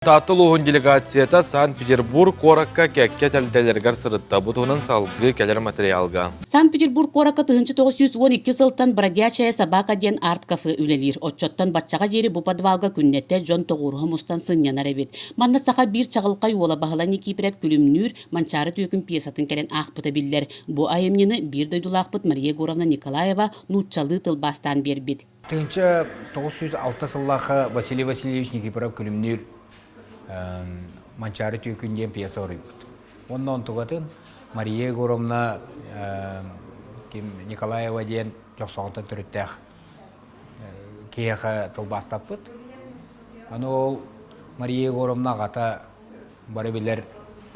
Татылуғын делегацията Санкт-Петербург коракка кәкке тәлделергер сырытта бұтығының салғы кәлер материалға. Санкт-Петербург коракка 1912 сылтан бродячая собака ден арт кафе үлелер. Отчоттан батчаға жері бұ подвалға күннетте жон тоғырғы мұстан сыннянар әбет. Манна сақа бір чағылқай ола бағылан екипіреп күлімнүр манчары түйкін пьесатын кәлен ақпыта білдер. Бұ айымнені бір дойдулы ақпыт Мария Егоровна Николаева нұтчалы тылбастан бербет. 1906 сыллақы Василий Васильевич Никипоров күлімнүр манчары түйкінден пьеса орыйбыт. Ондан тұғатын Мария Егоровна Николаева ден жоқсоғынтан түріттәқ кейіқі тылбастап бұд. Аны ол Мария Егоровна ғата бары білер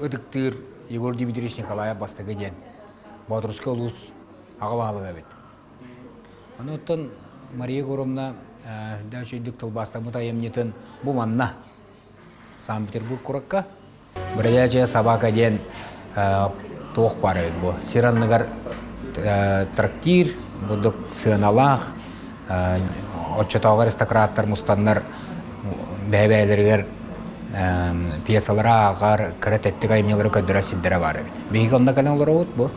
ұдықтыр Егор Дмитриевич Николаев бастығы ден Бадруске ұлыс ағылағылыға бет. Аны оттан Мария Егоровна дәшүйдік тылбастамыт айымнетін бұл манна Санкт-Петербург коракка бродячая собака ден тоқ бар еді бұл. Сиранныгар трактир, бұдық сығыналақ, отчатауға аристократтар, мұстаннар бәйбәйлергер пьесалара ағар, кірәтеттік айымнелері көддіра сілдері бар еді. Бейгі онда кәлін олар өт бұл.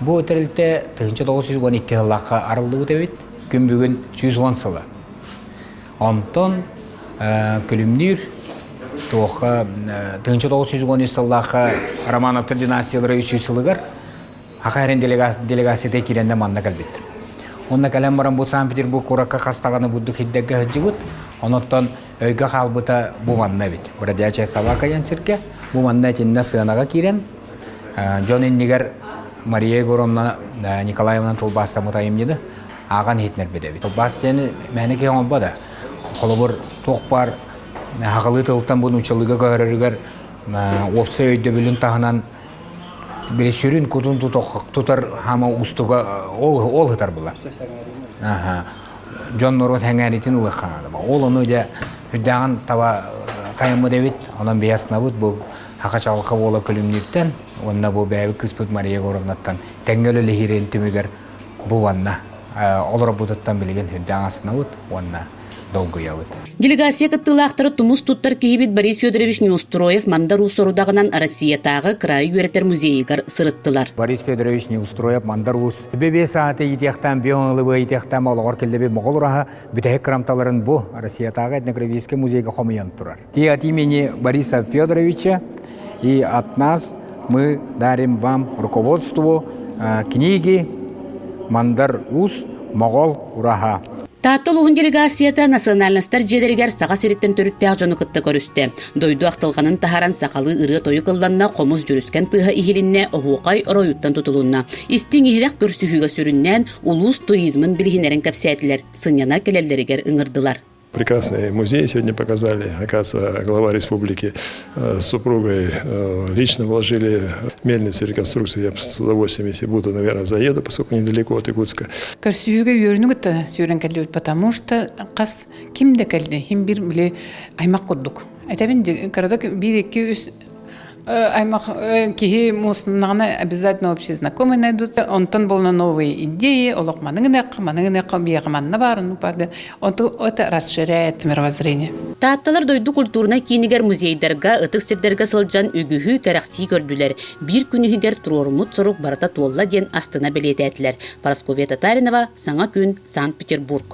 Бұл өтірілді 1912 жылаққа арылды өт өт, күн бүгін 110 сылы. Онтон күлімнер тоқы 1913 сыллақы Романовтар династиялары 300 сылығыр Хақайрен делегацияда керенде манна кәлбеттір. Онна кәлем баран бұл Санкт-Петербург коракка қастағаны бұдды хиддәгге хыджы бұд, оноттан өйгі қалбыта бұл манна бет. Бродячая собака янсірке, бұл манна тенне сығанаға керен. Жон еннегер Мария Егоровна Николаевна тұлбаста мұтайым деді, аған хетнер беді. Тұлбаста ені мәні кен олбады. Қолы бір тоқ бар, Хақылы тылттан бұны ұчалыға көрірігер опсы өйді білін тағынан біле сүрін күтін тұтар хама ұстыға ол ғытар бұла. Жон Нұрот әңәретін ұлық қанады. Ол оны өйді үддіған таба қайымы дәвет, онан бейасына бұд бұл хақа чағылқа ола күлімнеттен, онына бұл бәйбі күспіт Мария Егоровнаттан тәңгелі лехерен түмігер бұл онына. Олар бұдыттан білген үддіған асына бұд, онына. Делегация кыттылақтары тумус туттар кейбет Борис Федорович Неустроев Мандару сорудағынан Россиятағы край үйретер музейігер сырыттылар. Борис Федорович Неустроев Мандарус. Бебе сааты етектен, бионлыбы етектен олығыр келдебе мұғыл ұраға бүтәйік крамталарын бұ Россиятағы этнографический музейге қомыян тұрар. И от имени Бориса Федоровича и от нас мы дарим вам руководству книги Мандарус Моғол ұраға. Тааттыл уғын делегацията национальностар жедергер саға серіктен төріттәғ жоны қытты көрісті. Дойду ақтылғанын тахаран сақалы ұры тойы қылданна қомыз жүріскен тыға ихилінне оғуқай оройуттан тұтылуына. Истің ихилек көрсіхіға сүріннен улус туризмын білгенерін кәпсәтілер, сыньяна келелдерігер ыңырдылар. Прекрасный музей сегодня показали. Оказывается, глава республики с супругой лично вложили мельницу реконструкции. Я с удовольствием, если буду, наверное, заеду, поскольку недалеко от Иркутска. Көрсүйіге өрінігітті сүйрен кәлі өт, потому что қас кімді кәлді, хем бір біле аймақ құддық. Әтәбін қырдық бір-екі үз аймақ кеге мұсынағына обязательно общие знакомые найдутся. Онтон болна новые идеи, олық маныңынақ, бияғыманна барын, это расширяет мировоззрение. Таатталар дойду культурна кейінігер музейдерға, ытық сердерға сылжан үгіхі кәрәқсі көрділер. Bir күнігер тұрорымыт соруқ барата толла ден астына білеті әтілер. Парасковия Татаринова, Саңа күн, Санкт-Петербург.